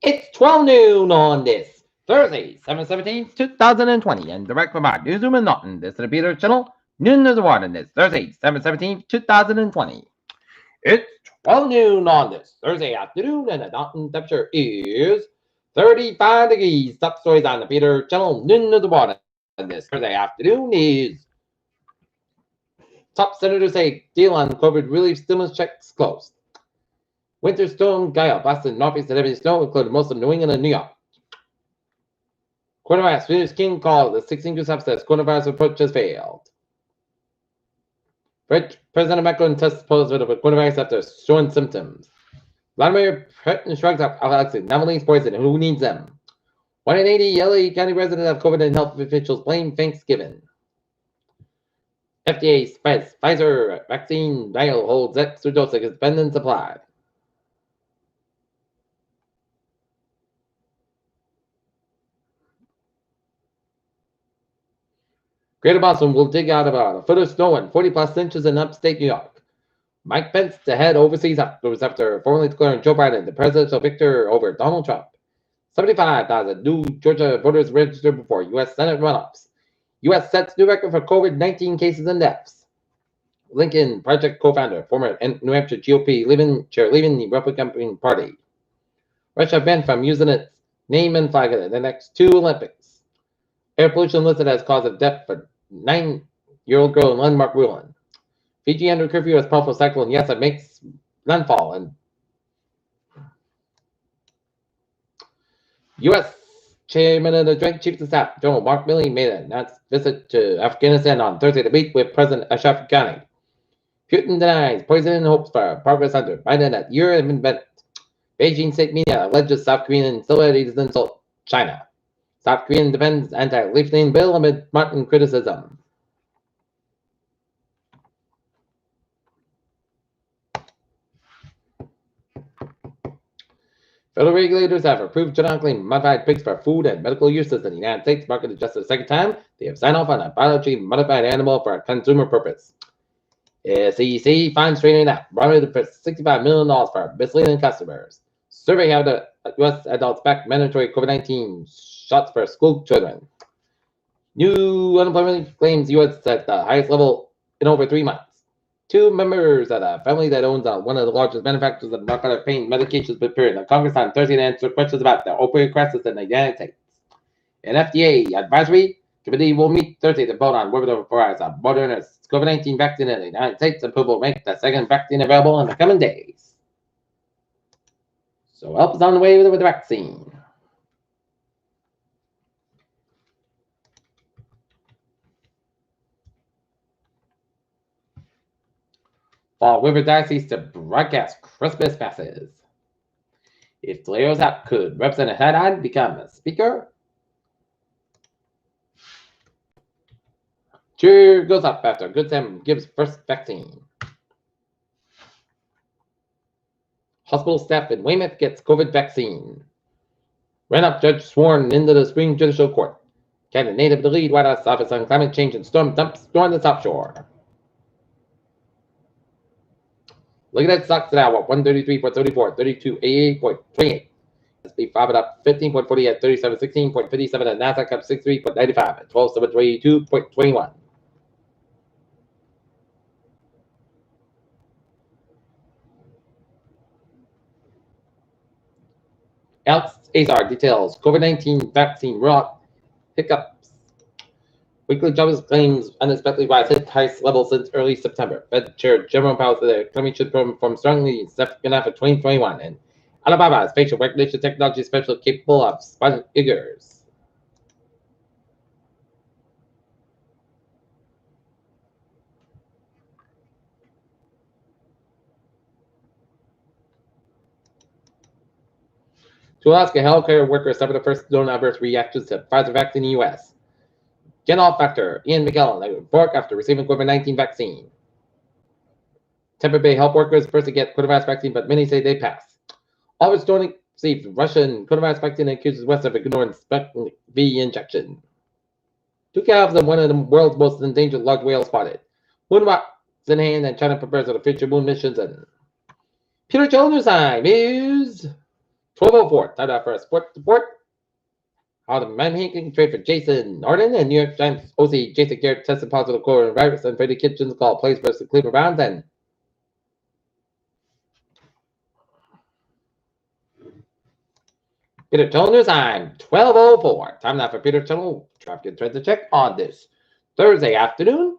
It's 12 noon on this Thursday, 7/17, 2020, and direct from our newsroom in Norton. This is the Peter Channel. Noon is the one on this Thursday, 7/17, 2020. It's 12 noon on this Thursday afternoon, and the Norton temperature is 35 degrees. Top stories on the Peter Channel. Noon is the one on this Thursday afternoon is top senators say deal on COVID relief stimulus checks closed. Winter storm Gaia blasted northeast and heavy snow, including most of New England and New York. Coronavirus Swedish King called the 16 groups says coronavirus approach has failed. French President Macron tests positive with coronavirus after showing symptoms. Vladimir Putin shrugs off Alexei Navalny's poison. Who needs them? 180 LA County residents have COVID and health officials blame Thanksgiving. FDA says Pfizer vaccine vial holds extra dose of suspended supply. Greater Boston will dig out about a foot of snow and 40-plus inches in upstate New York. Mike Pence to head overseas after formally declaring Joe Biden the presidential victor over Donald Trump. 75,000 new Georgia voters registered before U.S. Senate runoffs. U.S. sets new record for COVID-19 cases and deaths. Lincoln Project co-founder, former New Hampshire GOP chair leaving the Republican Party. Russia banned from using its name and flag in the next two Olympics. Air pollution listed as cause of death for 9-year-old girl in landmark ruin. Fiji under curfew as powerful cyclone Yasa makes landfall. And U.S. Chairman of the Joint Chiefs of Staff, General Mark Milley, made an announced visit to Afghanistan on Thursday to meet with President Ashraf Ghani. Putin denies poisoning hopes for progress under Biden at year event. Beijing state media alleges South Korean celebrities insult China. South Korean defends anti-leafleting bill amid Martin criticism. Federal regulators have approved genetically modified pigs for food and medical uses in the United States, marking it just the second time they have signed off on a biologically modified animal for a consumer purpose. SEC fines trading app wanted for $65 million for misleading customers. Survey how the U.S. adults back mandatory COVID-19 shots for school children. New unemployment claims U.S. at the highest level in over 3 months. Two members of the family that owns one of the largest manufacturers of narcotic pain medications appeared in Congress on Thursday to answer questions about the opioid crisis in the United States. An FDA advisory committee will meet Thursday to vote on whether to authorize a Moderna's COVID-19 vaccine in the United States. Approval will make the second vaccine available in the coming days. So help is on the way with the vaccine. Fall River Diocese to broadcast Christmas masses. If Toledo's app could Representative Haddad become a speaker? Cheer goes up after Good Sam gives first vaccine. Hospital staff in Weymouth gets COVID vaccine. Ran-up judge sworn into the Supreme Judicial Court. Candidate native to lead White House office on climate change and storm dumps storm the South Shore. Look at that stocks now at 133.34, 3288.28. S&P 5 up 15.40 at 3716.57 and Nasdaq up 63.95 at 12722.21. Alex Azar details COVID-19 vaccine rollout hiccups. Weekly jobs claims unexpectedly rise hit highest level since early September. Fed Chair Jerome Powell said the economy should perform strongly in the second half of 2021. And Alabama's facial recognition technology specialist capable of spotting figures. Two Alaska healthcare workers suffered the first known adverse reactions to Pfizer vaccine in the U.S. General Factor Ian McKellen broke after receiving COVID-19 vaccine. Tampa Bay health workers first to get coronavirus vaccine, but many say they pass. Always don't receive Russian coronavirus vaccine and accuses West of ignoring Sputnik V injection. Two calves and one of the world's most endangered large whales spotted. Moon rocks in hand and China prepares for the future moon missions. And Peter Children's time is 12:04. Time now for a sports report. How the Manhattan trade for Jason Arden and New York Giants OC Jason Garrett tested positive coronavirus, and Freddie Kitchens called plays versus Cleveland Browns. And Peter Tillner's time 12:04. Time now for Peter Tillner. Traffic and transit check on this Thursday afternoon.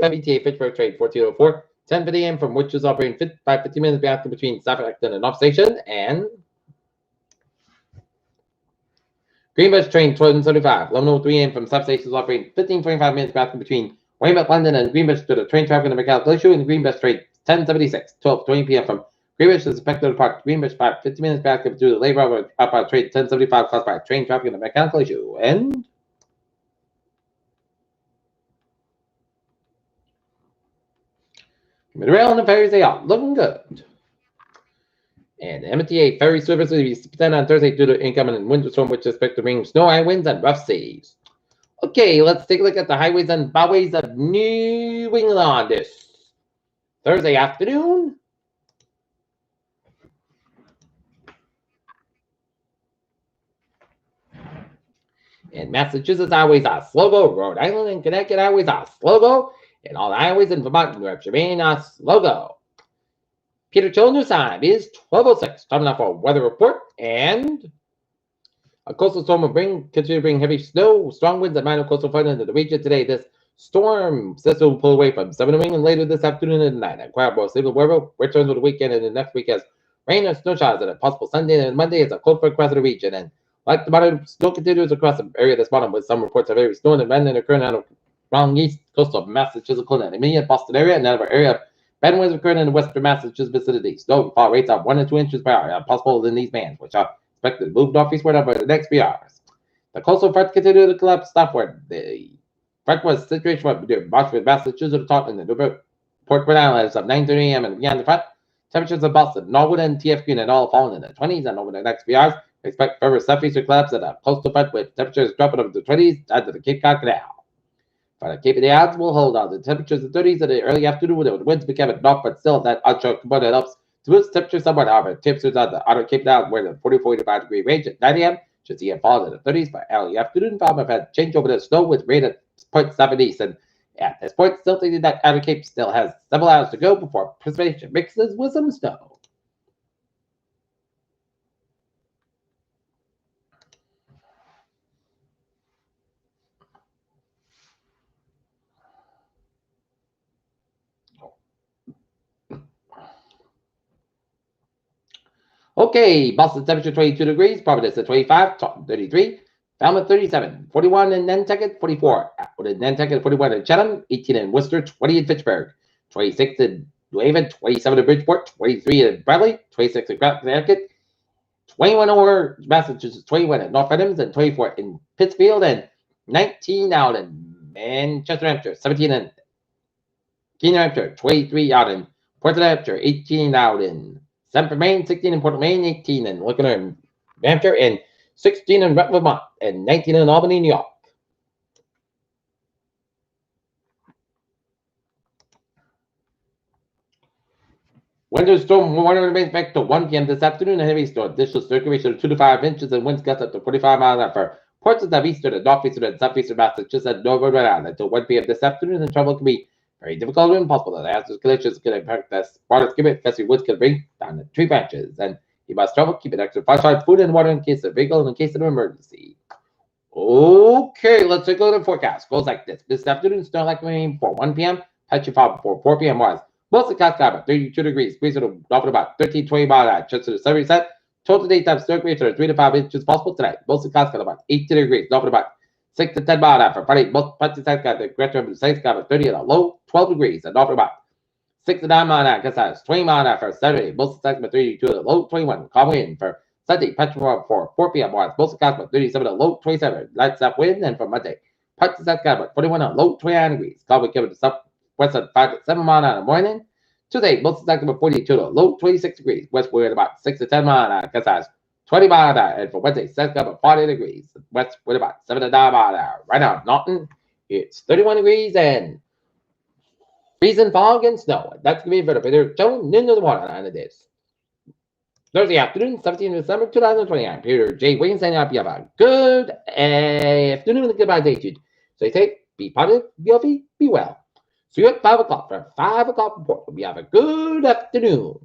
MBTA Pittsburgh trade 14:04. 10:50 a.m. from which is operating 50 minutes after between Southampton and Off Station, and Greenwich train 12:35. 11:03 a.m. from substations operating 15:25 minutes after between Weymouth, London and Greenwich to the train traffic in the Macau Glacier, and Greenwich train 10:76. 12:20 p.m. from Greenwich to Spectator Park, Greenwich Park, 50 minutes back through the labor outbound train 10:75 caused by train traffic in the Macau Glacier. And Rail and the ferries, they are looking good. And the MTA ferry service will be suspended on Thursday due to incoming winter storm, which is expected to bring snow, high winds, and rough seas. Okay, let's take a look at the highways and byways of New England on this Thursday afternoon. And Massachusetts highways are slow go. Rhode Island and Connecticut highways are slow go. And all the highways in Vermont and New Hampshire, Maine are slow go. Peter Chill News time is 12:06. Time now for a weather report. And a coastal storm will continue to bring heavy snow, strong winds, and minor coastal flooding into the region today. This storm system will pull away from southern New England later this afternoon and tonight. And quiet, stable weather returns with the weekend and the next week as rain and snow showers, and a possible Sunday and Monday as a cold front across the region. And like the bottom, snow continues across the area this bottom, with some reports of heavy snow and rain occurring on the wrong east coast of Massachusetts, and the immediate Boston area, and out of our area. Bad winds occurring in the western Massachusetts vicinity. Snow fall rates are 1 to 2 inches per hour, possible in these bands, which are expected to move northeastward over the next few hours. The coastal front continued to collapse southward. The front was situated from Marshfield, Massachusetts, to in the Newport, Port Rhode Island as of 9:30 a.m. and beyond the front. Temperatures in Boston, Norwood, and TF Green and all falling in the 20s, and over the next few hours, we expect further southeastern collapse at a coastal front with temperatures dropping over the 20s down to the Cape Cod Canal. For the Cape of the Odds, will hold on. The temperatures in the 30s in the early afternoon with the winds becoming north, but still that onshore component helps to boost temperatures somewhat. However, temperatures on the outer Cape Town where the 40-45 degree range at 9 a.m. should see a fall in the 30s by early afternoon. Farmers have change over the snow with rain at 0.7 east, and at this point, still thinking that outer Cape still has several hours to go before precipitation mixes with some snow. Okay, Boston temperature 22 degrees, Providence at 25, Taunton 33, Falmouth 37, 41 in Nantucket, 44 in Nantucket, 41 in Chatham, 18 in Worcester, 20 in Fitchburg, 26 in New Haven, 27 in Bridgeport, 23 in Bradley, 26 in Connecticut, 21 over Massachusetts, 21 in North Adams, and 24 in Pittsfield, and 19 out in Manchester, Hampshire, 17 in Keene, Hampshire, 23 out in Portland, Hampshire, 18 out in Stamford, Maine, 16 in Portland, Maine, 18 in Lincoln, New Hampshire, and 16 in Rutland, Vermont, and 19 in Albany, New York. Winter storm warning remains back to 1 p.m. this afternoon. A heavy storm. Additional circulation of 2 to 5 inches and winds gusts up to 45 miles an hour. Ports of eastern and northeastern and southeastern Massachusetts and northern Rhode Island until 1 p.m. this afternoon, and travel can be very difficult and impossible. The hazardous conditions can impact the water skimming, especially woods can bring down the tree branches. And you must travel, keep an extra flashlight, food, and water in case of vehicle and in case of an emergency. Okay, let's take a look at the forecast. Goes like this. This afternoon, snow like rain for 1 p.m. Patchy fog before 4 p.m. was. Mostly cloudy about 32 degrees. Breeze will drop at about 13-20 miles an hour. Chance of the 70%. Total daytime snow rates are 3 to 5 inches possible tonight. Mostly cloudy about 18 degrees. Drop at about 6 to 10 miles an hour. For Friday, most patchy skies got the greater size got about 30 at a low 12 degrees. And drop at about 6 to 9 miles an hour. Guess that's 20 miles an hour for Saturday. Mostly skies about 32 at a low 21. Calm wind for Sunday, patchy fog for 4 p.m. was. Mostly clouds about 37 at a low 27. Light south wind. And for Monday, patchy skies got about 41 at a low 29 degrees. Calm wind coming to southwest at 5 to 7 miles an hour in the morning. Today, most of about 42 to low 26 degrees. West wind about 6 to 10 miles an hour. Guess that's 20 miles an hour. And for Wednesday, South about 40 degrees. West wind about 7 to 9 miles an hour. Right now, Norton, it's 31 degrees and freezing fog and snow. That's going to be a bit of Joe into the water line of this. Thursday afternoon, 17th December 2029. Peter J. Wayne saying out. You have a good afternoon and goodbye day, dude. Stay safe, be positive, be healthy, be well. See you at 5 o'clock for a 5 o'clock report. Hope you have a good afternoon.